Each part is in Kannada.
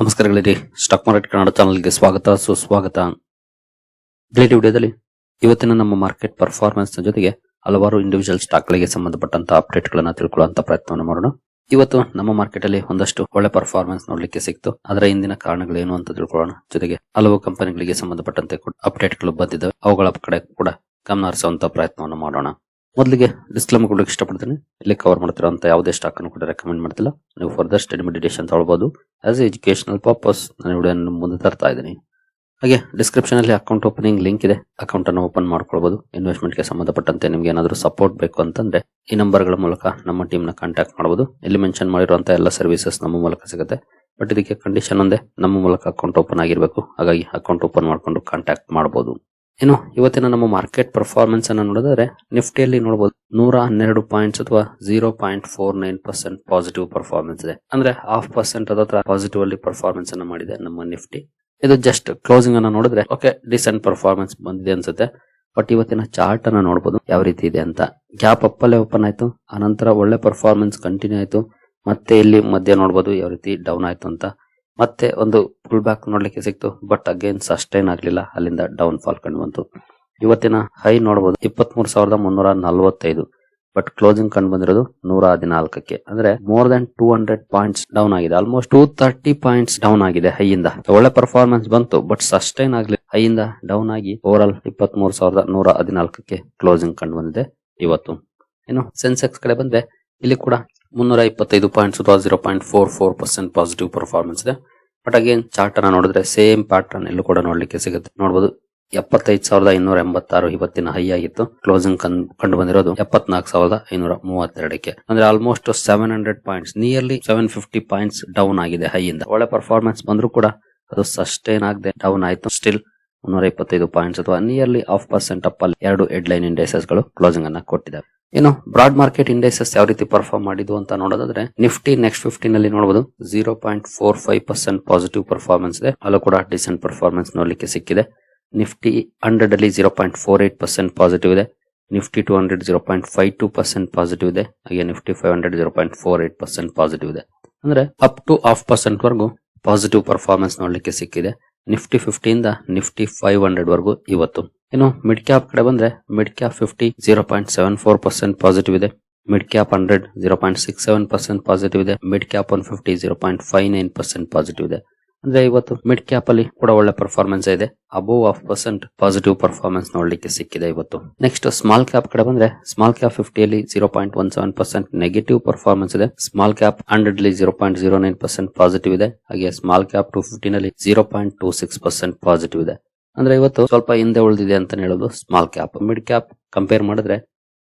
ನಮಸ್ಕಾರಗಳಿರಿ. ಸ್ಟಾಕ್ ಮಾರ್ಕೆಟ್ ಕನ್ನಡ ಚಾನಲ್ಗೆ ಸ್ವಾಗತ ಸುಸ್ವಾಗತ. ಡೈಲಿ ವಿಡಿಯೋದಲ್ಲಿ ಇವತ್ತಿನ ನಮ್ಮ ಮಾರ್ಕೆಟ್ ಪರ್ಫಾರ್ಮೆನ್ಸ್ ಜೊತೆಗೆ ಹಲವಾರು ಇಂಡಿವಿಜುವಲ್ ಸ್ಟಾಕ್ ಗಳಿಗೆ ಸಂಬಂಧಪಟ್ಟಂತ ಅಪ್ಡೇಟ್ ಗಳನ್ನ ತಿಳ್ಕೊಳ್ಳುವಂತ ಪ್ರಯತ್ನವನ್ನು ಮಾಡೋಣ. ಇವತ್ತು ನಮ್ಮ ಮಾರ್ಕೆಟ್ ಅಲ್ಲಿ ಒಂದಷ್ಟು ಒಳ್ಳೆ ಪರ್ಫಾರ್ಮೆನ್ಸ್ ನೋಡ್ಲಿಕ್ಕೆ ಸಿಕ್ತು. ಅದರ ಹಿಂದಿನ ಕಾರಣಗಳೇನು ಅಂತ ತಿಳ್ಕೊಳ್ಳೋಣ. ಜೊತೆಗೆ ಹಲವು ಕಂಪನಿಗಳಿಗೆ ಸಂಬಂಧಪಟ್ಟಂತೆ ಅಪ್ಡೇಟ್ ಗಳು ಬಂದಿದ್ದಾವೆ, ಅವುಗಳ ಕಡೆ ಕೂಡ ಗಮನ ಹರಿಸುವಂತ ಪ್ರಯತ್ನವನ್ನು ಮಾಡೋಣ. ಮೊದಲಿಗೆ ಡಿಸ್ಕ್ಲೇಮರ್ ಕೊಡಲಿಕ್ಕೆ ಇಷ್ಟಪಡ್ತೀನಿ. ಇಲ್ಲಿ ಕವರ್ ಮಾಡ್ತಿರುವಂತ ಯಾವುದೇ ಸ್ಟಾಕ್ ಅನ್ನು ಕೂಡ ರೆಕಮೆಂಡ್ ಮಾಡ್ತಿಲ್ಲ. ನೀವು ಫರ್ದರ್ ಸ್ಟಡಿ ಮೆಡಿಟೇಷನ್ ತಗೊಳ್ಬಹುದು. ಆಸ್ ಎಜುಕೇಶನಲ್ ಪರ್ಪಸ್ ನಾನು ವಿಡಿಯೋನ ಮುಂದೆ ತರ್ತಾ ಇದ್ದೀನಿ. ಹಾಗೆ ಡಿಸ್ಕ್ರಿಪ್ಷನ್ ಅಲ್ಲಿ ಅಕೌಂಟ್ ಓಪನಿಂಗ್ ಲಿಂಕ್ ಇದೆ, ಅಕೌಂಟ್ ಅನ್ನು ಓಪನ್ ಮಾಡ್ಕೊಳ್ಬಹುದು. ಇನ್ವೆಸ್ಟ್ಮೆಂಟ್ ಗೆ ಸಂಬಂಧಪಟ್ಟಂತೆ ನಿಮ್ಗೆ ಏನಾದರೂ ಸಪೋರ್ಟ್ ಬೇಕು ಅಂತಂದ್ರೆ ಈ ನಂಬರ್ ಗಳ ಮೂಲಕ ನಮ್ಮ ಟೀಮ್ ನ ಕಾಂಟ್ಯಾಕ್ಟ್ ಮಾಡಬಹುದು. ಇಲ್ಲಿ ಮೆನ್ಷನ್ ಮಾಡಿರುವಂತಹ ಎಲ್ಲ ಸರ್ವಿಸಸ್ ನಮ್ಮ ಮೂಲಕ ಸಿಗುತ್ತೆ. ಬಟ್ ಇದಕ್ಕೆ ಕಂಡೀಷನ್ ಒಂದೇ, ನಮ್ಮ ಮೂಲಕ ಅಕೌಂಟ್ ಓಪನ್ ಆಗಿರಬೇಕು. ಹಾಗಾಗಿ ಅಕೌಂಟ್ ಓಪನ್ ಮಾಡ್ಕೊಂಡು ಕಾಂಟ್ಯಾಕ್ಟ್ ಮಾಡಬಹುದು. ಇನ್ನು ಇವತ್ತಿನ ನಮ್ಮ ಮಾರ್ಕೆಟ್ ಪರ್ಫಾರ್ಮೆನ್ಸ್ ಅನ್ನು ನೋಡಿದ್ರೆ ನಿಫ್ಟಿಯಲ್ಲಿ ನೋಡಬಹುದು 112 ಪಾಯಿಂಟ್ಸ್ ಅಥವಾ 0.49% ಪಾಸಿಟಿವ್ ಪರ್ಫಾರ್ಮೆನ್ಸ್ ಇದೆ. ಅಂದ್ರೆ 0.5% ಹತ್ರ ಪಾಸಿಟಿವ್ ಅಲ್ಲಿ ಪರ್ಫಾರ್ಮೆನ್ಸ್ ಅನ್ನು ಮಾಡಿದೆ ನಮ್ಮ ನಿಫ್ಟಿ. ಇದು ಜಸ್ಟ್ ಕ್ಲೋಸಿಂಗ್ ಅನ್ನ ನೋಡಿದ್ರೆ ಓಕೆ ಡಿಸೆಂಟ್ ಪರ್ಫಾರ್ಮೆನ್ಸ್ ಬಂದಿದೆ ಅನ್ಸುತ್ತೆ. ಬಟ್ ಇವತ್ತಿನ ಚಾರ್ಟ್ ಅನ್ನ ನೋಡಬಹುದು ಯಾವ ರೀತಿ ಇದೆ ಅಂತ. ಗ್ಯಾಪ್ ಅಪ್ ಅಲ್ಲೇ ಓಪನ್ ಆಯ್ತು, ಆನಂತರ ಒಳ್ಳೆ ಪರ್ಫಾರ್ಮೆನ್ಸ್ ಕಂಟಿನ್ಯೂ ಆಯ್ತು. ಮತ್ತೆ ಇಲ್ಲಿ ಮಧ್ಯೆ ನೋಡಬಹುದು ಯಾವ ರೀತಿ ಡೌನ್ ಆಯ್ತು ಅಂತ. ಮತ್ತೆ ಒಂದು ಫುಲ್ ಬ್ಯಾಕ್ ನೋಡ್ಲಿಕ್ಕೆ ಸಿಕ್ತು, ಬಟ್ ಅಗೇನ್ ಸಸ್ಟೈನ್ ಆಗ್ಲಿಲ್ಲ, ಅಲ್ಲಿಂದ ಡೌನ್ ಫಾಲ್ ಕಂಡು ಬಂತು. ಇವತ್ತಿನ ಹೈ ನೋಡಬಹುದು 23,345, ಬಟ್ ಕ್ಲೋಸಿಂಗ್ ಕಂಡು ಬಂದಿರೋದು 114ಕ್ಕೆ. ಅಂದ್ರೆ ಮೋರ್ ದನ್ 200 ಪಾಯಿಂಟ್ಸ್ ಡೌನ್ ಆಗಿದೆ. ಆಲ್ಮೋಸ್ಟ್ 230 ಪಾಯಿಂಟ್ಸ್ ಡೌನ್ ಆಗಿದೆ ಹೈಯಿಂದ. ಒಳ್ಳೆ ಪರ್ಫಾರ್ಮೆನ್ಸ್ ಬಂತು, ಬಟ್ ಸಸ್ಟೈನ್ ಆಗ್ಲಿಲ್ಲ, ಹೈಯಿಂದ ಡೌನ್ ಆಗಿ ಓವರ್ ಆಲ್ 23,114ಕ್ಕೆ ಕ್ಲೋಸಿಂಗ್ ಕಂಡು ಬಂದಿದೆ ಇವತ್ತು. ಇನ್ನು ಸೆನ್ಸೆಕ್ಸ್ ಕಡೆ ಬಂದ್ರೆ ಇಲ್ಲಿ ಕೂಡ 325 ಪಾಯಿಂಟ್ಸ್ ಅಥವಾ 0.44% ಪಾಸಿಟಿವ್ ಪರ್ಫಾರ್ಮೆನ್ಸ್ ಇದೆ. ಬಟ್ ಅಗೇನ್ ಚಾರ್ಟ್ ಅನ್ನ ನೋಡಿದ್ರೆ ಸೇಮ್ ಪ್ಯಾಟರ್ನ್ ಎಲ್ಲೂ ಕೂಡ ನೋಡ್ಲಿಕ್ಕೆ ಸಿಗುತ್ತೆ. ನೋಡಬಹುದು 75,286 ಇವತ್ತಿನ ಹೈ ಆಗಿತ್ತು. ಕ್ಲೋಸಿಂಗ್ ಕಂಡು ಬಂದಿರೋದು 74,532ಕ್ಕೆ. ಅಂದ್ರೆ almost 700 points, nearly 750 points down ಆಗಿದೆ ಹೈಯಿಂದ. ಒಳ್ಳೆ ಪರ್ಫಾರ್ಮೆನ್ಸ್ ಬಂದ್ರೂ ಕೂಡ ಅದು ಸಸ್ಟೈನ್ ಆಗದೆ ಡೌನ್ ಆಯ್ತು. ಸ್ಟಿಲ್ 325 ಪಾಯಿಂಟ್ಸ್ ಅಥವಾ ನಿಯರ್ಲಿ 0.5% ಅಪ್ ಅಲ್ಲಿ ಎರಡು ಹೆಡ್ಲೈನ್ ಇಂಡೈಸಸ್ ಗಳು ಕ್ಲೋಸಿಂಗ್ ಅನ್ನ ಕೊಟ್ಟಿದ್ದಾರೆ. ಇನ್ನು ಬ್ರಾಡ್ ಮಾರ್ಕೆಟ್ ಇಂಡೈಸಸ್ ಯಾವ ರೀತಿ ಪರ್ಫಾರ್ಮ್ ಮಾಡಿದ್ವು ಅಂತ ನೋಡೋದಾದ್ರೆ ನಿಫ್ಟಿ ನೆಕ್ಸ್ಟ್ 15 ನಲ್ಲಿ ನೋಡಬಹುದು 0.45% ಪಾಸಿಟಿವ್ ಪರ್ಫಾರ್ಮೆನ್ಸ್ ಇದೆ. ಅಲ್ಲೂ ಕೂಡ ಡಿಸೆಂಟ್ ಪರ್ಫಾರ್ಮೆನ್ಸ್ ನೋಡ್ಲಿಕ್ಕೆ ಸಿಕ್ಕಿದೆ. ನಿಫ್ಟಿ 100 ಅಲ್ಲಿ 0.48% ಪಾಸಿಟಿವ್ ಇದೆ. ನಿಫ್ಟಿ 200 0.52% ಪಾಸಿಟಿವ್ ಇದೆ. ಹಾಗೆ ನಿಫ್ಟಿ 500 0.48% ಪಾಸಿಟಿವ್ ಇದೆ. ಅಂದ್ರೆ ಅಪ್ ಟು 0.5% ವರೆಗೂ ಪಾಸಿಟಿವ್ ಪರ್ಫಾರ್ಮೆನ್ಸ್ ನೋಡ್ಲಿಕ್ಕೆ ಸಿಕ್ಕಿದೆ ನಿಫ್ಟಿ 50 ಇಂದ ನಿಫ್ಟಿ 500 ವರೆಗೂ ಇವತ್ತು. ಇನ್ನು ಮಿಡ್ ಕ್ಯಾಪ್ ಕಡೆ ಬಂದ್ರೆ ಮಿಡ್ ಕ್ಯಾಪ್ 50 0.74% ಪಾಸಿಟಿವ್ ಇದೆ. ಮಿಡ್ ಕ್ಯಾಪ್ 100 0.67% ಪಾಸಿಟಿವ್ ಇದೆ. ಮಿಡ್ ಕ್ಯಾಪ್ 150 0.59% ಪಾಸಿಟಿವ್ ಇದೆ. ಅಂದ್ರೆ ಇವತ್ತು ಮಿಡ್ ಕ್ಯಾಪ್ ಅಲ್ಲಿ ಕೂಡ ಒಳ್ಳೆ ಪರ್ಫಾರ್ಮೆನ್ಸ್ ಇದೆ. ಅಬೋವ್ 0.5% ಪಾಸಿಟಿವ್ ಪರ್ಫಾರ್ಮೆನ್ಸ್ ನೋಡ್ಲಿಕ್ಕೆ ಸಿಕ್ಕಿದೆ ಇವತ್ತು. ನೆಕ್ಸ್ಟ್ ಸ್ಮಾಲ್ ಕ್ಯಾಪ್ ಕಡೆ ಬಂದ್ರೆ ಸ್ಮಾಲ್ ಕ್ಯಾಪ್ 50 ಅಲ್ಲಿ 0.17% ನೆಗೆಟಿವ್ ಪರ್ಫಾರ್ಮೆನ್ಸ್ ಇದೆ. ಸ್ಮಾಲ್ ಕ್ಯಾಪ್ 100 ಅಲ್ಲಿ 0.09% ಪಾಸಿಟಿವ್ ಇದೆ. ಹಾಗೆ ಸ್ಮಾಲ್ ಕ್ಯಾಪ್ 250 ನಲ್ಲಿ 0.26% ಪಾಸಿಟಿವ್ ಇದೆ. ಅಂದ್ರೆ ಇವತ್ತು ಸ್ವಲ್ಪ ಹಿಂದೆ ಉಳಿದಿದೆ ಅಂತ ಹೇಳೋದು small cap. Mid cap compare ಮಾಡಿದ್ರೆ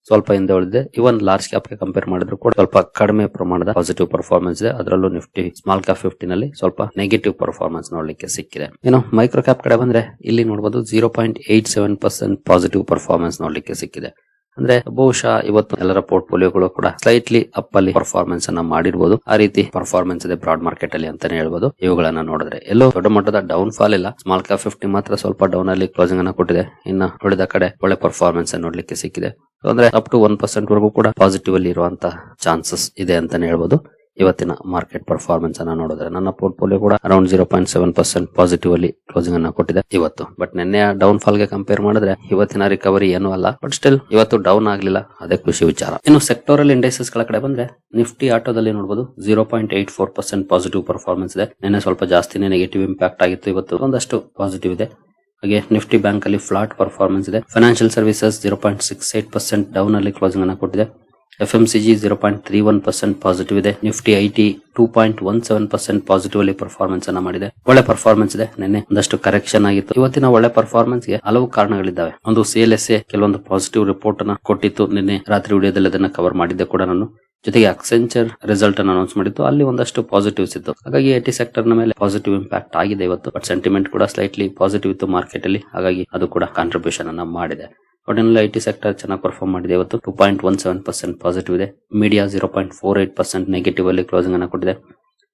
ಸ್ವಲ್ಪ ಹಿಂದೆ ಉಳಿದಿದೆ. ಇವನ್ ಲಾರ್ಜ್ ಕ್ಯಾಪ್ ಗೆ ಕಂಪೇರ್ ಮಾಡಿದ್ರು ಕೂಡ ಸ್ವಲ್ಪ ಕಡಿಮೆ ಪ್ರಮಾಣದ ಪಾಸಿಟಿವ್ ಪರ್ಫಾರ್ಮೆನ್ಸ್ ಇದೆ. ಅದರಲ್ಲೂ ನಿಫ್ಟಿ ಸ್ಮಾಲ್ ಕ್ಯಾಪ್ 50 ನಲ್ಲಿ ಸ್ವಲ್ಪ ನೆಗೆಟಿವ್ ಪರ್ಫಾರ್ಮೆನ್ಸ್ ನೋಡ್ಲಿಕ್ಕೆ ಸಿಕ್ಕಿದೆ. ಇನ್ನು ಮೈಕ್ರೋ ಕ್ಯಾಪ್ ಕಡೆ ಬಂದ್ರೆ ಇಲ್ಲಿ ನೋಡಬಹುದು 0.87% ಪಾಸಿಟಿವ್ ಪರ್ಫಾರ್ಮೆನ್ಸ್ ನೋಡ್ಲಿಕ್ಕೆ ಸಿಕ್ಕಿದೆ. ಅಂದ್ರೆ ಬಹುಶಃ ಇವತ್ತು ಎಲ್ಲರ ಪೋರ್ಟ್ಫೋಲಿಯೋಗಳು ಕೂಡ ಸ್ಲೈಟ್ಲಿ ಅಪ್ ಅಲ್ಲಿ ಪರ್ಫಾರ್ಮೆನ್ಸ್ ಅನ್ನ ಮಾಡಿರಬಹುದು. ಆ ರೀತಿ ಪರ್ಫಾರ್ಮೆನ್ಸ್ ಇದೆ ಬ್ರಾಡ್ ಮಾರ್ಕೆಟ್ ಅಲ್ಲಿ ಅಂತಾನೆ ಹೇಳ್ಬಹುದು. ಇವುಗಳನ್ನ ನೋಡಿದ್ರೆ ಎಲ್ಲೋ ದೊಡ್ಡ ಮಟ್ಟದ ಡೌನ್ ಫಾಲ್ ಇಲ್ಲ. ಸ್ಮಾಲ್ ಕ್ಯಾಪ್ 50 ಮಾತ್ರ ಸ್ವಲ್ಪ ಡೌನ್ ಅಲ್ಲಿ ಕ್ಲೋಸಿಂಗ್ ಅನ್ನ ಕೊಟ್ಟಿದೆ. ಇನ್ನು ಉಳಿದ ಕಡೆ ಒಳ್ಳೆ ಪರ್ಫಾರ್ಮೆನ್ಸ್ ನೋಡ್ಲಿಕ್ಕೆ ಸಿಕ್ಕಿದೆ. ಅಂದ್ರೆ ಅಪ್ ಟು 1% ವರೆಗೂ ಕೂಡ ಪಾಸಿಟಿವ್ ಅಲ್ಲಿ ಇರುವಂತಹ ಚಾನ್ಸಸ್ ಇದೆ ಅಂತಾನೆ ಹೇಳ್ಬಹುದು. ಇವತ್ತಿನ ಮಾರ್ಕೆಟ್ ಪರ್ಫಾರ್ಮೆನ್ಸ್ ಅನ್ನ ನೋಡಿದ್ರೆ ನನ್ನ ಪೋರ್ಟ್ಫೋಲಿಯೋ ಕೂಡ ಅರೌಂಡ್ 0.7% ಪಾಸಿಟಿವ್ ಅಲ್ಲಿ ಕ್ಲೋಸಿಂಗ್ ಅನ್ನ ಕೊಟ್ಟಿದೆ ಇವತ್ತು. ಬಟ್ ನಿನ್ನೆ ಡೌನ್ ಫಾಲ್ ಗೆ ಕಂಪೇರ್ ಮಾಡಿದ್ರೆ ಇವತ್ತಿನ ರಿಕವರಿ ಏನೂ ಅಲ್ಲ. ಬಟ್ ಸ್ಟಿಲ್ ಇವತ್ತು ಡೌನ್ ಆಗ್ಲಿಲ್ಲ, ಅದೇ ಖುಷಿ ವಿಚಾರ. ಇನ್ನು ಸೆಕ್ಟೋರಲ್ ಇಂಡೈಸಸ್ ಗಳ ಕಡೆ ಬಂದ್ರೆ ನಿಫ್ಟಿ ಆಟೋದಲ್ಲಿ ನೋಡಬಹುದು 0.84% ಪಾಸಿಟಿವ್ ಪರ್ಫಾರ್ಮೆನ್ಸ್ ಇದೆ. ನಿನ್ನೆ ಸ್ವಲ್ಪ ಜಾಸ್ತಿನೇ ನೆಗೆಟಿವ್ ಇಂಪ್ಯಾಕ್ಟ್ ಆಗಿತ್ತು, ಇವತ್ತು ಒಂದಷ್ಟು ಪಾಸಿಟಿವ್ ಇದೆ. ಹಾಗೆ ನಿಫ್ಟಿ ಬ್ಯಾಂಕ್ ಅಲ್ಲಿ ಫ್ಲಾಟ್ ಪರ್ಫಾರ್ಮೆನ್ಸ್ ಇದೆ. ಫೈನಾನ್ಷಿಯಲ್ ಸರ್ವಿಸಸ್ 0.68% ಡೌನ್ ಅಲ್ಲಿ ಕ್ಲೋಸಿಂಗ್ ಅನ್ನ ಕೊಟ್ಟಿದೆ. FMCG 0.31% ಪಾಸಿಟಿವ್ ಇದೆ. ನಿಫ್ಟಿ ಐಟಿ 2.17% ಪಾಸಿಟಿವ್ ಅಲ್ಲಿ ಪರ್ಫಾರ್ಮೆನ್ಸ್ ಅನ್ನ ಮಾಡಿದೆ. ಒಳ್ಳೆ ಪರ್ಫಾರ್ಮೆನ್ಸ್ ಇದೆ. ನಿನ್ನೆ ಒಂದಷ್ಟು ಕರೆಕ್ಷನ್ ಆಗಿತ್ತು. ಇವತ್ತಿನ ಒಳ್ಳೆ ಪರ್ಫಾರ್ಮೆನ್ಸ್ ಗೆ ಹಲವು ಕಾರಣಗಳಿದ್ದಾವೆ. ಒಂದು CLSA ಕೆಲವೊಂದು ಪಾಸಿಟಿವ್ ರಿಪೋರ್ಟ್ ಅನ್ನ ಕೊಟ್ಟಿತ್ತು. ನಿನ್ನೆ ರಾತ್ರಿ ವಿಡಿಯೋದಲ್ಲಿ ಅದನ್ನ ಕವರ್ ಮಾಡಿದ್ದೆ ಕೂಡ ನಾನು. ಜೊತೆಗೆ ಅಕ್ಸೆಂಚರ್ ರಿಸಲ್ಟ್ ಅನ್ನು ಅನೌನ್ಸ್ ಮಾಡಿತ್ತು, ಅಲ್ಲಿ ಒಂದಷ್ಟು ಪಾಸಿಟಿವ್ಸ್ ಇತ್ತು. ಹಾಗಾಗಿ ಐಟಿ ಸೆಕ್ಟರ್ ನ ಮೇಲೆ ಪಾಸಿಟಿವ್ ಇಂಪ್ಯಾಕ್ಟ್ ಆಗಿದೆ ಇವತ್ತು. ಬಟ್ ಸೆಂಟಿಮೆಂಟ್ ಕೂಡ ಸ್ಲೈಟ್ಲಿ ಪಾಸಿಟಿವ್ ಇತ್ತು ಮಾರ್ಕೆಟ್ ಅಲ್ಲಿ, ಹಾಗಾಗಿ ಅದು ಕೂಡ ಕಾಂಟ್ರಿಬ್ಯೂಷನ್ ಅನ್ನ ಮಾಡಿದೆ. ಒಟ್ಟಿನಲ್ಲಿ ಐಟಿ ಸೆಕ್ಟರ್ ಚೆನ್ನಾಗಿ ಪರ್ಫಾರ್ಮ್ ಮಾಡಿದೆ ಇವತ್ತು. 2.17% ಪಾಸಿಟಿವ್ ಇದೆ. ಮೀಡಿಯಾ 0.48% ನೆಗೆಟಿವ್ ಅಲ್ಲಿ ಕ್ಲೋಸಿಂಗ್ ಅನ್ನ ಕೊಟ್ಟಿದೆ.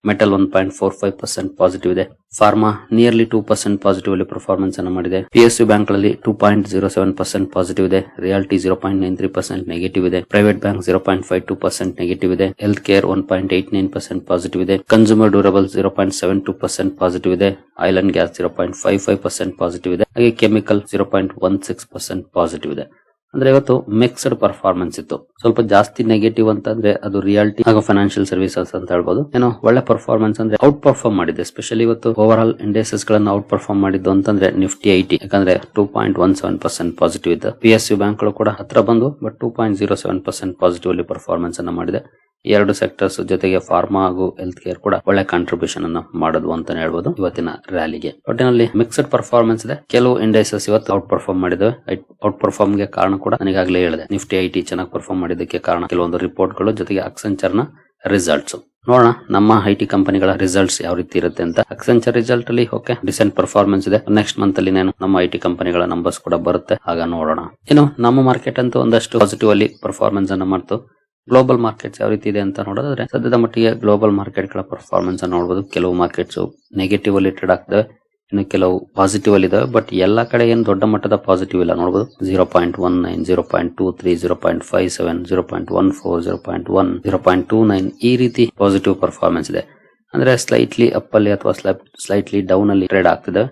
ಮೆಟಲ್ 1.45% ಪಾಸಿಟಿವ್ ಇದೆ. ಫಾರ್ಮಾ ನಿಯರ್ಲಿ 2% ಪಾಸಿಟಿವ್ ಅಲ್ಲಿ ಪರ್ಫಾರ್ಮೆನ್ಸ್ ಅನ್ನು ಮಾಡಿದೆ. PSU ಬ್ಯಾಂಕ್ ಗಳಲ್ಲಿ 2.07% ಪಾಸಿಟಿವ್ ಇದೆ. ರಿಯಾಲಿಟಿ 0.93% ನೆಗೆಟಿವ್ ಇದೆ. ಪ್ರೈವೇಟ್ ಬ್ಯಾಂಕ್ 0.52% ನೆಗೆಟಿವ್ ಇದೆ. ಹೆಲ್ತ್ ಕೇರ್ 1.89% ಪಾಸಿಟಿವ್ ಇದೆ. ಕನ್ಸ್ಯೂಮರ್ ಡ್ಯೂರಬಲ್ 0.72% ಪಾಸಿಟಿವ್ ಇದೆ. ಆಯಿಲ್ ಅಂಡ್ ಗ್ಯಾಸ್ 0.55% ಪಾಸಿಟಿವ್ ಇದೆ. ಹಾಗೆ ಕೆಮಿಕಲ್ 0.16% ಪಾಸಿಟಿವ್ ಇದೆ. ಅಂದ್ರೆ ಇವತ್ತು ಮಿಕ್ಸ್ಡ್ ಪರ್ಫಾರ್ಮೆನ್ಸ್ ಇತ್ತು. ಸ್ವಲ್ಪ ಜಾಸ್ತಿ ನೆಗೆಟಿವ್ ಅಂತಂದ್ರೆ ಅದು ರಿಯಾಲಿಟಿ ಹಾಗೂ ಫೈನಾನ್ಷಿಯಲ್ ಸರ್ವಿಸಸ್ ಅಂತ ಹೇಳ್ಬೋದು. ಏನೋ ಒಳ್ಳೆ ಪರ್ಫಾರ್ಮೆನ್ಸ್ ಅಂದ್ರೆ ಔಟ್ ಪರ್ಫಾರ್ಮ್ ಮಾಡಿದೆ. ಸ್ಪೆಷಲಿ ಇವತ್ತು ಓವರ್ ಆಲ್ ಇಂಡೆಕ್ಸಸ್ ಗಳನ್ನ ಔಟ್ ಪರ್ಫಾರ್ಮ್ ಮಾಡಿದ್ದು ಅಂತಂದ್ರೆ ನಿಫ್ಟಿ 80, ಯಾಕಂದ್ರೆ 2.17% ಪಾಸಿಟಿವ್ ಇದೆ. PSU ಬ್ಯಾಂಕ್ ಗಳು ಕೂಡ ಹತ್ರ ಬಂದು ಬಟ್ 2.07% ಪಾಸಿಟಿವ್ ಅಲ್ಲಿ ಪರ್ಫಾರ್ಮೆನ್ಸ್ ಅನ್ನ ಮಾಡಿದೆ. ಎರಡು ಸೆಕ್ಟರ್ಸ್ ಜೊತೆಗೆ ಫಾರ್ಮಾ ಹಾಗೂ ಹೆಲ್ತ್ ಕೇರ್ ಕೂಡ ಒಳ್ಳೆ ಕಾಂಟ್ರಿಬ್ಯೂಷನ್ ಅನ್ನು ಮಾಡೋದು ಅಂತಾನೆ ಹೇಳ್ಬೋದು ಇವತ್ತಿನ ರ್ಯಾಲಿಗೆ. ಒಟ್ಟಿನಲ್ಲಿ ಮಿಕ್ಸ್ಡ್ ಪರ್ಫಾರ್ಮೆನ್ಸ್ ಇದೆ. ಕೆಲವು ಇಂಡೈಸಸ್ ಇವತ್ತು ಔಟ್ ಪರ್ಫಾರ್ಮ್ ಮಾಡಿದವೆ. ಔಟ್ ಪರ್ಫಾರ್ಮ್ ಗೆ ಕಾರಣ ಕೂಡ ನನಗಾಗಲೇ ಹೇಳಿದೆ. ನಿಫ್ಟಿ 80 ಚೆನ್ನಾಗಿ ಪರ್ಫಾರ್ಮ್ ಮಾಡಿದ್ದಕ್ಕೆ ಕಾರಣ ಕೆಲವೊಂದು ರಿಪೋರ್ಟ್ ಗಳು ಜೊತೆಗೆ ಅಕ್ಸೆಂಚರ್ ನ ರಿಸಲ್ಟ್ಸ್. ನೋಡೋಣ ನಮ್ಮ ಐಟಿ ಕಂಪನಿಗಳ ರಿಸಲ್ಟ್ಸ್ ಯಾವ ರೀತಿ ಇರುತ್ತೆ ಅಂತ. ಅಕ್ಸೆಂಚರ್ ರಿಸಲ್ಟ್ ಅಲ್ಲಿ ಓಕೆ ಡಿಸೆಂಟ್ ಪರ್ಫಾರ್ಮೆನ್ಸ್ ಇದೆ. ನೆಕ್ಸ್ಟ್ ಮಂತ್ ಅಲ್ಲಿ ನಮ್ಮ ಐಟಿ ಕಂಪನಿಗಳ ನಂಬರ್ಸ್ ಕೂಡ ಬರುತ್ತೆ, ಆಗ ನೋಡೋಣ. ಇನ್ನು ನಮ್ಮ ಮಾರ್ಕೆಟ್ ಅಂತೂ ಒಂದಷ್ಟು ಪಾಸಿಟಿವ್ ಅಲ್ಲಿ ಪರ್ಫಾರ್ಮೆನ್ಸ್ ಅನ್ನು ಮಾಡ್ತು. ಗ್ಲೋಬಲ್ ಮಾರ್ಕೆಟ್ಸ್ ಯಾವ ರೀತಿ ಇದೆ ಅಂತ ನೋಡೋದಾದ್ರೆ ಸದ್ಯದ ಮಟ್ಟಿಗೆ ಗ್ಲೋಬಲ್ ಮಾರ್ಕೆಟ್ ಗಳ ಪರ್ಫಾರ್ಮೆನ್ಸ್ ಅನ್ನು ನೋಡಬಹುದು. ಕೆಲವು ಮಾರ್ಕೆಟ್ಸ್ ನೆಗೆಟಿವ್ ಅಲ್ಲಿ ಟ್ರೇಡ್ ಆಗ್ತವೆ, ಇನ್ನು ಕೆಲವು ಪಾಸಿಟಿವ್ ಅಲ್ಲಿ ಇದಾವೆ. ಬಟ್ ಎಲ್ಲಾ ಕಡೆ ಏನು ದೊಡ್ಡ ಮಟ್ಟದ ಪಾಸಿಟಿವ್ ಇಲ್ಲ ನೋಡಬಹುದು. 0.19, 0.23, 0.57, 0.14, 0.1, 0.29 ಈ ರೀತಿ ಪಾಸಿಟಿವ್ ಪರ್ಫಾರ್ಮೆನ್ಸ್ ಇದೆ. ಅಂದ್ರೆ ಸ್ಲೈಟ್ಲಿ ಅಪ್ ಅಲ್ಲಿ ಅಥವಾ ಸ್ಲೈಟ್ಲಿ ಡೌನ್ ಅಲ್ಲಿ ಟ್ರೇಡ್ ಆಗ್ತಿದೆ.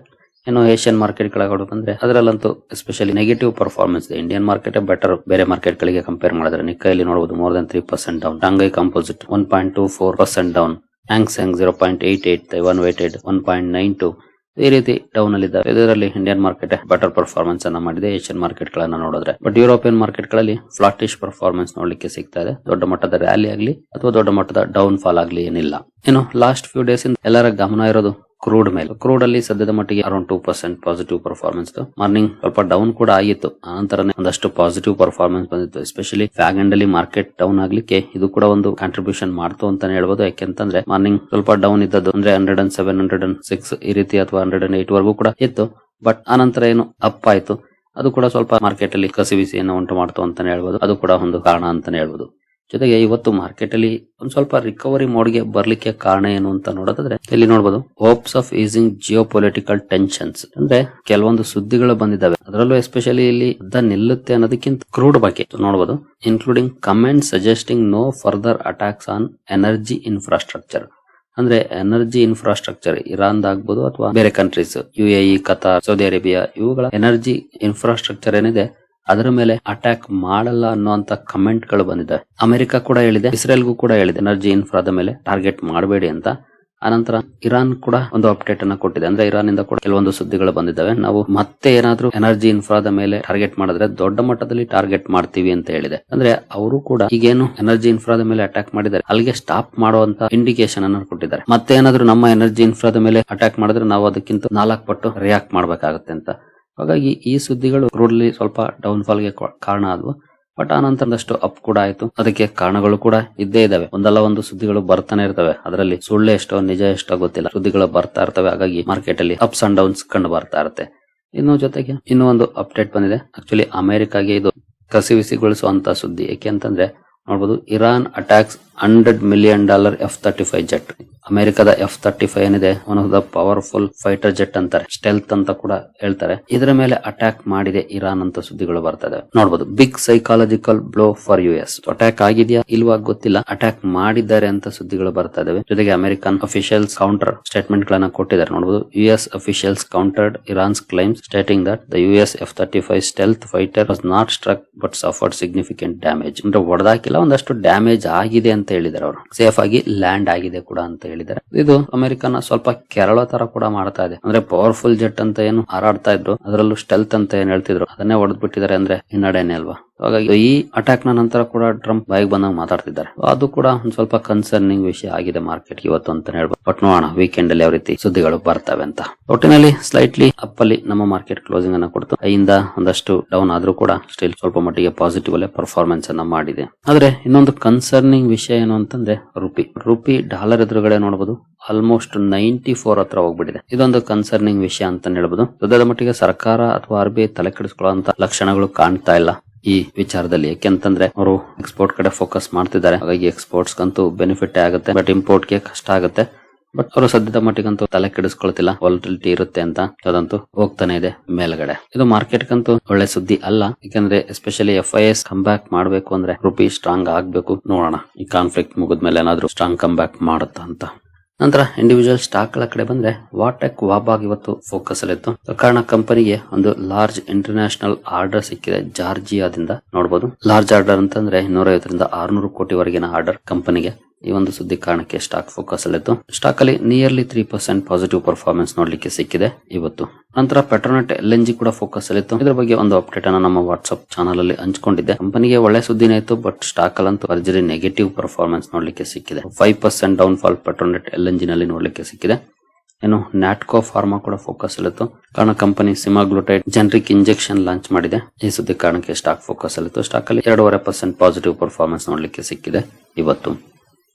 ಇನ್ನು ಏಷ್ಯನ್ ಮಾರ್ಕೆಟ್ ಗಳಿಗೆ ಬಂದ್ರೆ ಅದರಲ್ಲಂತೂ ಎಸ್ಪೆಷಲಿ ನೆಗೆಟಿವ್ ಪರ್ಫಾರ್ಮೆನ್ಸ್ ಇದೆ. ಇಂಡಿಯನ್ ಮಾರ್ಕೆಟ್ ಬೆಟರ್ ಬೇರೆ ಮಾರ್ಕೆಟ್ ಗಳಿಗೆ ಕಂಪೇರ್ ಮಾಡಿದ್ರೆ. ನಿಕ್ಕೈಲಿ ನೋಡಬಹುದು more than 3% down. Shanghai composite 1.24% down. Hang Seng 0.88, Taiwan weighted 1.92 ಈ ರೀತಿ ಡೌನ್ ಅಲ್ಲಿ ಇದ್ದಾವೆ. ಇದರಲ್ಲಿ ಇಂಡಿಯನ್ ಮಾರ್ಕೆಟ್ ಬೆಟರ್ ಪರ್ಫಾರ್ಮೆನ್ಸ್ ಅನ್ನ ಮಾಡಿದೆ ಏಷ್ಯನ್ ಮಾರ್ಕೆಟ್ ಗಳನ್ನ ನೋಡಿದ್ರೆ. ಬಟ್ ಯುರೋಪಿಯನ್ ಮಾರ್ಕೆಟ್ ಗಳಲ್ಲಿ ಫ್ಲಾಟಿಶ್ ಪರ್ಫಾರ್ಮೆನ್ಸ್ ನೋಡ್ಲಿಕ್ಕೆ ಸಿಗ್ತಾ ಇದೆ. ದೊಡ್ಡ ಮಟ್ಟದ ರ್ಯಾಲಿ ಆಗ್ಲಿ ಅಥವಾ ದೊಡ್ಡ ಮಟ್ಟದ ಡೌನ್ ಫಾಲ್ ಆಗ್ಲಿ ಏನಿಲ್ಲ. ಇನ್ನು ಲಾಸ್ಟ್ ಫ್ಯೂ ಡೇಸ್ ಇಂದ ಎಲ್ಲರ ಗಮನ ಇರೋದು ಕ್ರೂಡ್ ಮೇಲೆ. ಕ್ರೂಡ್ ಅಲ್ಲಿ ಸದ್ಯದ ಮಟ್ಟಿಗೆ ಅರೌಂಡ್ 2% ಪಾಸಿಟಿವ್ ಪರ್ಫಾರ್ಮೆನ್ಸ್. ಮಾರ್ನಿಂಗ್ ಸ್ವಲ್ಪ ಡೌನ್ ಕೂಡ ಆಗಿತ್ತು, ಆನಂತರನೇ ಒಂದಷ್ಟು ಪಾಸಿಟಿವ್ ಪರ್ಫಾರ್ಮೆನ್ಸ್ ಬಂದಿತ್ತು. ಎಸ್ಪೆಷಲಿ ಫ್ಯಾಗ್ ಎಂಡ್ ಅಲ್ಲಿ ಮಾರ್ಕೆಟ್ ಡೌನ್ ಆಗ್ಲಿಕ್ಕೆ ಇದು ಕೂಡ ಒಂದು ಕಾಂಟ್ರಿಬ್ಯೂಷನ್ ಮಾಡ್ತು ಅಂತಾನೆ ಹೇಳ್ಬೋದು. ಯಾಕೆಂತಂದ್ರೆ ಮಾರ್ನಿಂಗ್ ಸ್ವಲ್ಪ ಡೌನ್ ಇದ್ದದ್ದು ಅಂದ್ರೆ 107, 106 ಈ ರೀತಿ ಅಥವಾ 108 ವರೆಗೂ ಕೂಡ ಇತ್ತು. ಬಟ್ ಆನಂತರ ಏನು ಅಪ್ ಆಯ್ತು, ಅದು ಕೂಡ ಸ್ವಲ್ಪ ಮಾರ್ಕೆಟ್ ಅಲ್ಲಿ ಕಸಿವಿಸಿಯನ್ನು ಉಂಟು ಮಾಡ್ತು ಅಂತಾನೆ ಹೇಳ್ಬೋದು. ಅದು ಕೂಡ ಒಂದು ಕಾರಣ ಅಂತಾನೆ ಹೇಳ್ಬೋದು. ಜೊತೆಗೆ ಇವತ್ತು ಮಾರ್ಕೆಟ್ ಅಲ್ಲಿ ಒಂದ್ ಸ್ವಲ್ಪ ರಿಕವರಿ ಮೋಡ್ಗೆ ಬರ್ಲಿಕ್ಕೆ ಕಾರಣ ಏನು ಅಂತ ನೋಡೋದಾದ್ರೆ ಇಲ್ಲಿ ನೋಡಬಹುದು hopes of easing Jio political tensions. ಅಂದ್ರೆ ಕೆಲವೊಂದು ಸುದ್ದಿಗಳು ಬಂದಿದ್ದಾವೆ, ಅದರಲ್ಲೂ ಎಸ್ಪೆಷಲಿ ಇಲ್ಲಿ ಯುದ್ಧ ನಿಲ್ಲುತ್ತೆ ಅನ್ನೋದಕ್ಕಿಂತ ಕ್ರೂಡ್ ಬಗ್ಗೆ ನೋಡಬಹುದು. Including comment suggesting no further attacks on energy infrastructure. ಅಂದ್ರೆ ಎನರ್ಜಿ ಇನ್ಫ್ರಾಸ್ಟ್ರಕ್ಚರ್ ಇರಾನ್ ಆಗ್ಬಹುದು ಅಥವಾ ಬೇರೆ countries UAE, Qatar, Saudi Arabia ಇವುಗಳ ಎನರ್ಜಿ ಇನ್ಫ್ರಾಸ್ಟ್ರಕ್ಚರ್ ಏನಿದೆ ಅದರ ಮೇಲೆ ಅಟ್ಯಾಕ್ ಮಾಡಲ್ಲ ಅನ್ನುವಂತ ಕಮೆಂಟ್ ಗಳು ಬಂದಿದೆ. ಅಮೆರಿಕ ಕೂಡ ಹೇಳಿದೆ, ಇಸ್ರೇಲ್ಗೂ ಕೂಡ ಹೇಳಿದೆ ಎನರ್ಜಿ ಇನ್ಫ್ರಾದ ಮೇಲೆ ಟಾರ್ಗೆಟ್ ಮಾಡಬೇಡಿ ಅಂತ. ಆನಂತರ ಇರಾನ್ ಕೂಡ ಒಂದು ಅಪ್ಡೇಟ್ ಅನ್ನ ಕೊಟ್ಟಿದೆ. ಅಂದ್ರೆ ಇರಾನ್ ಇಂದ ಕೂಡ ಕೆಲವೊಂದು ಸುದ್ದಿಗಳು ಬಂದಿದ್ದಾವೆ. ನಾವು ಮತ್ತೆ ಏನಾದ್ರೂ ಎನರ್ಜಿ ಇನ್ಫ್ರಾದ ಮೇಲೆ ಟಾರ್ಗೆಟ್ ಮಾಡಿದ್ರೆ ದೊಡ್ಡ ಮಟ್ಟದಲ್ಲಿ ಟಾರ್ಗೆಟ್ ಮಾಡ್ತೀವಿ ಅಂತ ಹೇಳಿದೆ. ಅಂದ್ರೆ ಅವರು ಕೂಡ ಈಗೇನು ಎನರ್ಜಿ ಇನ್ಫ್ರಾದ ಮೇಲೆ ಅಟ್ಯಾಕ್ ಮಾಡಿದ್ದಾರೆ ಅಲ್ಲಿಗೆ ಸ್ಟಾಪ್ ಮಾಡುವಂತ ಇಂಡಿಕೇಶನ್ ಅನ್ನು ಕೊಟ್ಟಿದ್ದಾರೆ. ಮತ್ತೆ ಏನಾದ್ರೂ ನಮ್ಮ ಎನರ್ಜಿ ಇನ್ಫ್ರಾದ ಮೇಲೆ ಅಟ್ಯಾಕ್ ಮಾಡಿದ್ರೆ ನಾವು ಅದಕ್ಕಿಂತ 4 ಪಟ್ಟು ರಿಯಾಕ್ಟ್ ಮಾಡ್ಬೇಕಾಗತ್ತೆ ಅಂತ. ಹಾಗಾಗಿ ಈ ಸುದ್ದಿಗಳು ಕ್ರೂಡ್ಲಿ ಸ್ವಲ್ಪ ಡೌನ್ ಫಾಲ್ ಗೆ ಕಾರಣ ಆದವು. ಬಟ್ ಆನಂತರದಷ್ಟು ಅಪ್ ಕೂಡ ಆಯ್ತು. ಅದಕ್ಕೆ ಕಾರಣಗಳು ಕೂಡ ಇದ್ದೇ ಇದಾವೆ. ಒಂದಲ್ಲ ಒಂದು ಸುದ್ದಿಗಳು ಬರ್ತಾನೆ ಇರ್ತವೆ. ಅದರಲ್ಲಿ ಸುಳ್ಳು ಎಷ್ಟೋ ನಿಜ ಎಷ್ಟೋ ಗೊತ್ತಿಲ್ಲ, ಸುದ್ದಿಗಳು ಬರ್ತಾ ಇರ್ತವೆ. ಹಾಗಾಗಿ ಮಾರ್ಕೆಟ್ ಅಲ್ಲಿ ಅಪ್ಸ್ ಅಂಡ್ ಡೌನ್ಸ್ ಕಂಡು ಬರ್ತಾ ಇರುತ್ತೆ. ಇನ್ನು ಜೊತೆಗೆ ಇನ್ನೂ ಒಂದು ಅಪ್ಡೇಟ್ ಬಂದಿದೆ. ಆಕ್ಚುಲಿ ಅಮೆರಿಕಾಗೆ ಇದು ಕಸಿವಿಸಿಗೊಳಿಸುವಂತ ಸುದ್ದಿ. ಏಕೆ ಅಂತಂದ್ರೆ ನೋಡಬಹುದು Iran attacks $100 million F-35 jet. ಅಮೆರಿಕದ F-35 ಏನಿದೆ one of the powerful fighter jet ಅಂತಾರೆ, ಸ್ಟೆಲ್ತ್ ಅಂತ ಕೂಡ ಹೇಳ್ತಾರೆ. ಇದರ ಮೇಲೆ ಅಟ್ಯಾಕ್ ಮಾಡಿದೆ ಇರಾನ್ ಅಂತ ಸುದ್ದಿಗಳು ಬರ್ತದೆ. ನೋಡಬಹುದು big psychological blow for US. Attack ಆಗಿದೆಯಾ ಇಲ್ವಾ ಗೊತ್ತಿಲ್ಲ, ಅಟ್ಯಾಕ್ ಮಾಡಿದ್ದಾರೆ ಅಂತ ಸುದ್ದಿಗಳು ಬರ್ತಾ ಇದಾವೆ. ಜೊತೆಗೆ ಅಮೆರಿಕನ್ ಅಫಿಷಿಯಲ್ಸ್ ಕೌಂಟರ್ ಸ್ಟೇಟ್ಮೆಂಟ್ ಗಳನ್ನ ಕೊಟ್ಟಿದ್ದಾರೆ. ನೋಡಬಹುದು US officials countered Iran's claims stating that the US F-35 stealth fighter was not struck but suffered significant damage. ಅಂದ್ರೆ ಹೊಡೆದಾಕಿಲ್ಲ, ಒಂದಷ್ಟು ಡ್ಯಾಮೇಜ್ ಆಗಿದೆ ಅಂತ ಹೇಳಿದ್ದಾರೆ. ಅವರು ಸೇಫ್ ಆಗಿ ಲ್ಯಾಂಡ್ ಆಗಿದೆ ಕೂಡ ಅಂತ ಹೇಳಿದ್ದಾರೆ. ಇದು ಅಮೆರಿಕನ ಸ್ವಲ್ಪ ಕೆರಳ ತರ ಕೂಡ ಮಾಡ್ತಾ ಇದೆ. ಅಂದ್ರೆ ಪವರ್ಫುಲ್ ಜೆಟ್ ಅಂತ ಏನು ಹಾರಾಡ್ತಾ ಇದ್ರು, ಅದರಲ್ಲೂ ಸ್ಟೆಲ್ತ್ ಅಂತ ಏನ್ ಹೇಳ್ತಿದ್ರು ಅದನ್ನೇ ಹೊಡೆದ್ ಬಿಟ್ಟಿದ್ದಾರೆ. ಅಂದ್ರೆ ಹಿನ್ನಡೆನೆ ಅಲ್ವಾ. ಹಾಗಾಗಿ ಈ ಅಟ್ಯಾಕ್ ನ ನಂತರ ಕೂಡ ಟ್ರಂಪ್ ಬಾಯಿಗೆ ಬಂದಾಗ ಮಾತಾಡ್ತಿದ್ದಾರೆ. ಅದು ಕೂಡ ಒಂದ್ ಸ್ವಲ್ಪ ಕನ್ಸರ್ನಿಂಗ್ ವಿಷಯ ಆಗಿದೆ ಮಾರ್ಕೆಟ್ ಇವತ್ತು ಅಂತ ಹೇಳ್ಬೋದು. ಬಟ್ ನೋಡೋಣ ವೀಕೆಂಡ್ ಅಲ್ಲಿ ಯಾವ ರೀತಿ ಸುದ್ದಿಗಳು ಬರ್ತವೆ ಅಂತ. ಒಟ್ಟಿನಲ್ಲಿ ಸ್ಲೈಟ್ಲಿ ಅಪ್ ಅಲ್ಲಿ ನಮ್ಮ ಮಾರ್ಕೆಟ್ ಕ್ಲೋಸಿಂಗ್ ಅನ್ನ ಕೊಡ್ತು. ಐಯಿಂದ ಒಂದಷ್ಟು ಡೌನ್ ಆದ್ರೂ ಕೂಡ ಸ್ಟಿಲ್ ಸ್ವಲ್ಪ ಮಟ್ಟಿಗೆ ಪಾಸಿಟಿವ್ ಅಲ್ಲೇ ಪರ್ಫಾರ್ಮೆನ್ಸ್ ಅನ್ನ ಮಾಡಿದೆ. ಆದ್ರೆ ಇನ್ನೊಂದು ಕನ್ಸರ್ನಿಂಗ್ ವಿಷಯ ಏನು ಅಂತಂದ್ರೆ ರುಪಿ ಡಾಲರ್ ಎದುರುಗಡೆ ನೋಡಬಹುದು ಆಲ್ಮೋಸ್ಟ್ 94 ಹತ್ರ ಹೋಗ್ಬಿಟ್ಟಿದೆ. ಇದೊಂದು ಕನ್ಸರ್ನಿಂಗ್ ವಿಷಯ ಅಂತ ಹೇಳ್ಬೋದು. ಸದ್ಯದ ಮಟ್ಟಿಗೆ ಸರ್ಕಾರ ಅಥವಾ RBI ತಲೆ ಕೆಡಿಸ್ಕೊಳ್ಳುವಂತ ಲಕ್ಷಣಗಳು ಕಾಣ್ತಾ ಇಲ್ಲ ಈ ವಿಚಾರದಲ್ಲಿ. ಯಾಕೆಂತಂದ್ರೆ ಅವರು ಎಕ್ಸ್ಪೋರ್ಟ್ ಕಡೆ ಫೋಕಸ್ ಮಾಡ್ತಿದ್ದಾರೆ. ಹಾಗಾಗಿ ಎಕ್ಸ್ಪೋರ್ಟ್ಸ್ ಕಂತೂ ಬೆನಿಫಿಟ್ ಆಗುತ್ತೆ, ಬಟ್ ಇಂಪೋರ್ಟ್ ಗೆ ಕಷ್ಟ ಆಗುತ್ತೆ. ಬಟ್ ಅವರು ಸದ್ಯದ ಮಟ್ಟಿಗಂತೂ ತಲೆ ಕೆಡಿಸ್ಕೊಳ್ತಿಲ್ಲ, ವಾಲಟಿಲಿಟಿ ಇರುತ್ತೆ ಅಂತ ಅದಂತೂ ಹೋಗ್ತಾನೆ ಇದೆ ಮೇಲ್ಗಡೆ. ಇದು ಮಾರ್ಕೆಟ್ ಗಂತೂ ಒಳ್ಳೆ ಸುದ್ದಿ ಅಲ್ಲ, ಯಾಕಂದ್ರೆ ಎಸ್ಪೆಷಲಿ FIS ಕಮ್ ಬ್ಯಾಕ್ ಮಾಡ್ಬೇಕು ಅಂದ್ರೆ ರುಪಿ ಸ್ಟ್ರಾಂಗ್ ಆಗ್ಬೇಕು. ನೋಡೋಣ ಈ ಕಾನ್ಫ್ಲಿಕ್ಟ್ ಮುಗಿದ್ಮೇಲೆ ಏನಾದ್ರು ಸ್ಟ್ರಾಂಗ್ ಕಮ್ ಬ್ಯಾಕ್ ಮಾಡುತ್ತಾ ಅಂತ. ನಂತರ ಇಂಡಿವಿಜುವಲ್ ಸ್ಟಾಕ್ ಗಳ ಕಡೆ ಬಂದ್ರೆ ವಾಟೆಕ್ ವಾಬಾಗ್ ಇವತ್ತು ಫೋಕಸ್ ಅಲ್ಲಿತ್ತು. ಕಾರಣ ಕಂಪನಿಗೆ ಒಂದು ಲಾರ್ಜ್ ಇಂಟರ್ನ್ಯಾಷನಲ್ ಆರ್ಡರ್ ಸಿಕ್ಕಿದೆ ಜಾರ್ಜಿಯಾದಿಂದ. ನೋಡಬಹುದು ಲಾರ್ಜ್ ಆರ್ಡರ್ ಅಂತಂದ್ರೆ 250 ರಿಂದ 600 ಕೋಟಿವರೆಗಿನ ಆರ್ಡರ್ ಕಂಪನಿಗೆ. ಈ ಒಂದು ಸುದ್ದಿ ಕಾರಣಕ್ಕೆ ಸ್ಟಾಕ್ ಫೋಕಸ್ ಅಲ್ಲಿತ್ತು. ಸ್ಟಾಕ್ ಅಲ್ಲಿ ನಿಯರ್ಲಿ 3% ಪಾಸಿಟಿವ್ ಪರ್ಫಾರ್ಮೆನ್ಸ್ ನೋಡ್ಲಿಕ್ಕೆ ಸಿಕ್ಕಿದೆ ಇವತ್ತು. ನಂತರ ಪೆಟ್ರೋನೆಟ್ LNG ಕೂಡ ಫೋಕಸ್ ಅಲ್ಲಿತ್ತು. ಇದ್ರ ಬಗ್ಗೆ ಒಂದು ಅಪ್ಡೇಟ್ ಅನ್ನ ನಮ್ಮ ವಾಟ್ಸ್ಆಪ್ ಚಾನಲ್ ಅಲ್ಲಿ ಹಂಚ್ಕೊಂಡಿದ್ದೆ. ಕಂಪನಿಗೆ ಒಳ್ಳೆ ಸುದ್ದಿನೇ ಇತ್ತು, ಬಟ್ ಸ್ಟಾಕ್ ಅಲ್ಲಂತೂ ಭರ್ಜರಿ ನೆಗೆಟಿವ್ ಪರ್ಫಾರ್ಮೆನ್ಸ್ ನೋಡ್ಲಿಕ್ಕೆ ಸಿಕ್ಕಿದೆ. 5% ಡೌನ್ ಫಾಲ್ ಪೆಟ್ರೋನೆಟ್ LNG ನಲ್ಲಿ ನೋಡ್ಲಿಕ್ಕೆ ಸಿಕ್ಕಿದೆ. ಇನ್ನು ನ್ಯಾಟ್ಕೋ ಫಾರ್ಮಾ ಕೂಡ ಫೋಕಸ್ ಅಲ್ಲಿತ್ತು. ಕಾರಣ ಕಂಪನಿ ಸಿಮಾಗ್ಲುಟೈಡ್ ಜನರಿಕ್ ಇಂಜೆಕ್ಷನ್ ಲಾಂಚ್ ಮಾಡಿದೆ. ಈ ಸುದ್ದಿ ಕಾರಣಕ್ಕೆ ಸ್ಟಾಕ್ ಫೋಕಸ್ ಅಲ್ಲಿತ್ತು. ಸ್ಟಾಕ್ ಅಲ್ಲಿ 2.5% ಪಾಸಿಟಿವ್ ಪರ್ಫಾರ್ಮೆನ್ಸ್ ನೋಡ್ಲಿಕ್ಕೆ ಸಿಕ್ಕಿದೆ ಇವತ್ತು.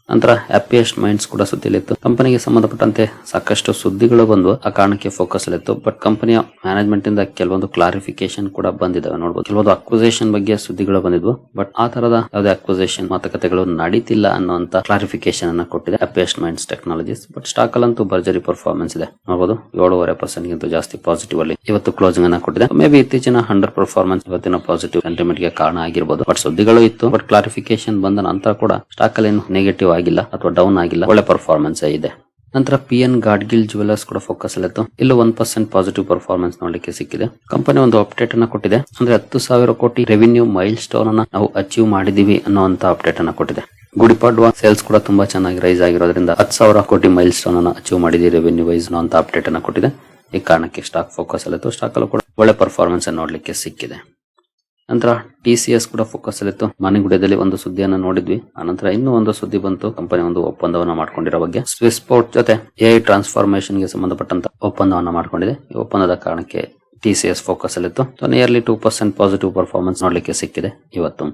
ನಂತರ ಹ್ಯಾಪಿಯೆಸ್ಟ್ ಮೈಂಡ್ಸ್ ಕೂಡ ಸುದ್ದಿಲಿತ್ತು. ಕಂಪನಿಗೆ ಸಂಬಂಧಪಟ್ಟಂತೆ ಸಾಕಷ್ಟು ಸುದ್ದಿಗಳು ಬಂದು ಆ ಕಾರಣಕ್ಕೆ ಫೋಕಸ್ ಅಲ್ಲಿತ್ತು. ಬಟ್ ಕಂಪನಿಯ ಮ್ಯಾನೇಜ್ಮೆಂಟ್ ಇಂದ ಕೆಲವೊಂದು ಕ್ಲಾರಿಫಿಕೇಶನ್ ಕೂಡ ಬಂದಿದ್ದಾವೆ. ನೋಡಬಹುದು ಕೆಲವೊಂದು ಅಕ್ವಿಸೇಷನ್ ಬಗ್ಗೆ ಸುದ್ದಿಗಳು ಬಂದಿದ್ವು, ಬಟ್ ಆ ತರದ ಯಾವುದೇ ಅಕ್ವಿಸೇಷನ್ ಮಾತುಕತೆಗಳು ನಡೀತಿಲ್ಲ ಅನ್ನುವಂತ ಕ್ಲಾರಿಫಿಕೇಶನ್ ಅನ್ನ ಕೊಟ್ಟಿದೆ happiest minds technologies. But stock ಅಲ್ಲಂತೂ ಭರ್ಜರಿ ಪರ್ಫಾರ್ಮೆನ್ಸ್ ಇದೆ. ನೋಡಬಹುದು 7.5% ಗಿಂತ ಜಾಸ್ತಿ ಪಾಸಿಟಿವ್ ಅಲ್ಲಿ ಇವತ್ತು ಕ್ಲೋಸಿಂಗ್ ಅನ್ನ ಕೊಟ್ಟಿದೆ. ಮೇ ಬಿ ಇತ್ತೀಚಿನ ಅಂಡರ್ ಪರ್ಫಾರ್ಮೆನ್ಸ್ ಇವತ್ತಿನ ಪಾಸಿಟಿವ್ ಸೆಂಟಿಮೆಂಟ್ ಗೆ ಕಾರಣ ಆಗಿರಬಹುದು. ಬಟ್ ಸುದ್ದಿಗಳು ಇತ್ತು, ಬಟ್ ಕ್ಲಾರಿಫಿಕೇಶನ್ ಬಂದ ನಂತರ ಕೂಡ ಸ್ಟಾಕ್ ಅಲ್ಲಿ ನೆಗೆಟಿವ್ ಆಗಿಲ್ಲ ಅಥವಾ ಡೌನ್ ಆಗಿಲ್ಲ, ಒಳ್ಳೆ ಪರ್ಫಾರ್ಮೆನ್ಸ್ ಇದೆ. ನಂತರ PN ಗಾಡ್ಗಿಲ್ ಜುವೆಲರ್ಸ್ ಕೂಡ ಫೋಕಸ್ ಅಲ್ಲಿತ್ತು. ಇಲ್ಲೂ 1% ಪಾಸಿಟಿವ್ ಪರ್ಫಾರ್ಮೆನ್ಸ್ ನೋಡ್ಲಿಕ್ಕೆ ಸಿಕ್ಕಿದೆ. ಕಂಪನಿ ಒಂದು ಅಪ್ಡೇಟ್ ಅನ್ನ ಕೊಟ್ಟಿದೆ. ಅಂದ್ರೆ 10,000 ಕೋಟಿ ರೆವಿನ್ಯೂ ಮೈಲ್ ಸ್ಟೋನ್ ಅನ್ನ ನಾವು ಅಚೀವ್ ಮಾಡಿದೀವಿ ಅನ್ನುವಂತ ಅಪ್ಡೇಟ್ ಅನ್ನ ಕೊಟ್ಟಿದೆ. ಗುಡಿಪಾಡ್ವಾ ಸೇಲ್ಸ್ ಕೂಡ ತುಂಬಾ ಚೆನ್ನಾಗಿ ರೈಸ್ ಆಗಿರೋದ್ರಿಂದ 10,000 ಕೋಟಿ ಮೈಲ್ ಸ್ಟೋನ್ ಅನ್ನ ಅಚೀವ್ ಮಾಡಿದೀವಿ ರೆವಿನ್ಯೂ ವೈಸ್ ಅನ್ನುವಂತ ಅಪ್ಡೇಟ್ ಅನ್ನ ಕೊಟ್ಟಿದೆ. ಈ ಕಾರಣಕ್ಕೆ ಸ್ಟಾಕ್ ಫೋಕಸ್ ಅಲ್ಲಿತ್ತು. ಸ್ಟಾಕ್ ಅಲ್ಲೂ ಕೂಡ ಒಳ್ಳೆ ಪರ್ಫಾರ್ಮೆನ್ಸ್ ಅನ್ನು ನೋಡ್ಲಿಕ್ಕೆ ಸಿಕ್ಕಿದೆ. ನಂತರ TCS ಕೂಡ ಫೋಕಸ್ ಅಲ್ಲಿತ್ತು. ಮನೆಗುಡಿಯಲ್ಲಿ ಒಂದು ಸುದ್ದಿಯನ್ನ ನೋಡಿದ್ವಿ. ಆನಂತರ ಇನ್ನೂ ಒಂದು ಸುದ್ದಿ ಬಂತು, ಕಂಪನಿ ಒಂದು ಒಪ್ಪಂದವನ್ನ ಮಾಡ್ಕೊಂಡಿರೋ ಬಗ್ಗೆ. ಸ್ವಿಸ್ ಪೋರ್ಟ್ ಜೊತೆ AI ಟ್ರಾನ್ಸ್ಫಾರ್ಮೇಶನ್ ಗೆ ಸಂಬಂಧಪಟ್ಟಂತ ಒಪ್ಪಂದವನ್ನ ಮಾಡ್ಕೊಂಡಿದೆ. ಈ ಒಪ್ಪಂದದ ಕಾರಣಕ್ಕೆ TCS ಫೋಕಸ್ ಅಲ್ಲಿತ್ತು. ನಿಯರ್ಲಿ 2% ಪಾಸಿಟಿವ್ ಪರ್ಫಾರ್ಮೆನ್ಸ್ ನೋಡ್ಲಿಕ್ಕೆ ಸಿಕ್ಕಿದೆ ಇವತ್ತು.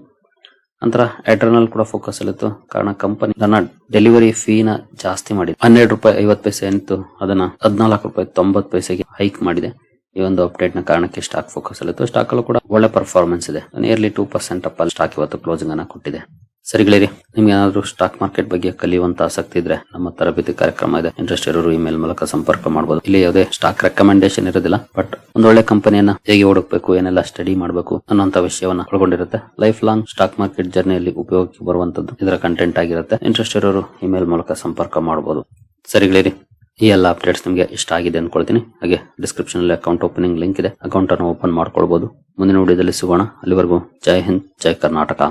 ನಂತರ ಎಟರ್ನಲ್ ಕೂಡ ಫೋಕಸ್ ಅಲ್ಲಿತ್ತು. ಕಾರಣ ಕಂಪನಿ ತನ್ನ ಡೆಲಿವರಿ ಫೀನ ಜಾಸ್ತಿ ಮಾಡಿದೆ. 12 ರೂಪಾಯಿ 50 ಪೈಸೆ ಏನಿತ್ತು ಅದನ್ನ 14 ರೂಪಾಯಿ 90 ಪೈಸೆಗೆ ಹೈಕ್ ಮಾಡಿದೆ. ಈ ಒಂದು ಅಪ್ಡೇಟ್ ನ ಕಾರಣಕ್ಕೆ ಸ್ಟಾಕ್ ಫೋಕಸ್ ಅಲ್ಲಿತ್ತು. ಸ್ಟಾಕ್ ಅಲ್ಲೂ ಕೂಡ ಒಳ್ಳೆ ಪರ್ಫಾರ್ಮೆನ್ಸ್ ಇದೆ. ನಿಯರ್ಲಿ 2% ಅಪ್ ಅಲ್ಲಿ ಸ್ಟಾಕ್ ಇವತ್ತು ಕ್ಲೋಸಿಂಗ್ ಅನ್ನ ಕೊಟ್ಟಿದೆ. ಸರಿಗಳಿರಿ, ನಿಮ್ಗೆ ಏನಾದ್ರು ಸ್ಟಾಕ್ ಮಾರ್ಕೆಟ್ ಬಗ್ಗೆ ಕಲಿಯುವಂತ ಆಸಕ್ತಿ ಇದ್ರೆ ನಮ್ಮ ತರಬೇತಿ ಕಾರ್ಯಕ್ರಮ ಇದೆ. ಇಂಟ್ರೆಸ್ಟ್ ಇರೋರು ಇಮೇಲ್ ಮೂಲಕ ಸಂಪರ್ಕ ಮಾಡಬಹುದು. ಇಲ್ಲಿ ಯಾವುದೇ ಸ್ಟಾಕ್ ರೆಕಮೆಂಡೇಶನ್ ಇರೋದಿಲ್ಲ, ಬಟ್ ಒಂದೊಳ್ಳೆ ಕಂಪನಿಯನ್ನ ಹೇಗೆ ಹುಡುಕ್ಬೇಕು, ಏನೆಲ್ಲ ಸ್ಟಡಿ ಮಾಡಬೇಕು ಅನ್ನೋಂತ ವಿಷಯವನ್ನ ಒಳಗೊಂಡಿರುತ್ತೆ. ಲೈಫ್ ಲಾಂಗ್ ಸ್ಟಾಕ್ ಮಾರ್ಕೆಟ್ ಜರ್ನಿಯಲ್ಲಿ ಉಪಯೋಗಕ್ಕೆ ಬರುವಂತದ್ದು ಇದರ ಕಂಟೆಂಟ್ ಆಗಿರುತ್ತೆ. ಇಂಟ್ರೆಸ್ಟ್ ಇರೋರು ಇಮೇಲ್ ಮೂಲಕ ಸಂಪರ್ಕ ಮಾಡಬಹುದು. ಸರಿಗಳಿರಿ, ಈ ಎಲ್ಲ ಅಪ್ಡೇಟ್ಸ್ ನಿಮಗೆ ಇಷ್ಟ ಆಗಿದೆ ಅನ್ಕೊಳ್ತೀನಿ. ಹಾಗೆ ಡಿಸ್ಕ್ರಿಪ್ಷನ್ ಅಲ್ಲಿ ಅಕೌಂಟ್ ಓಪನಿಂಗ್ ಲಿಂಕ್ ಇದೆ, ಅಕೌಂಟ್ ಅನ್ನು ಓಪನ್ ಮಾಡ್ಕೊಳ್ಬಹುದು. ಮುಂದಿನ ವಿಡಿಯೋದಲ್ಲಿ ಸಿಗೋಣ. ಅಲ್ಲಿವರೆಗೂ ಜೈ ಹಿಂದ್, ಜೈ ಕರ್ನಾಟಕ.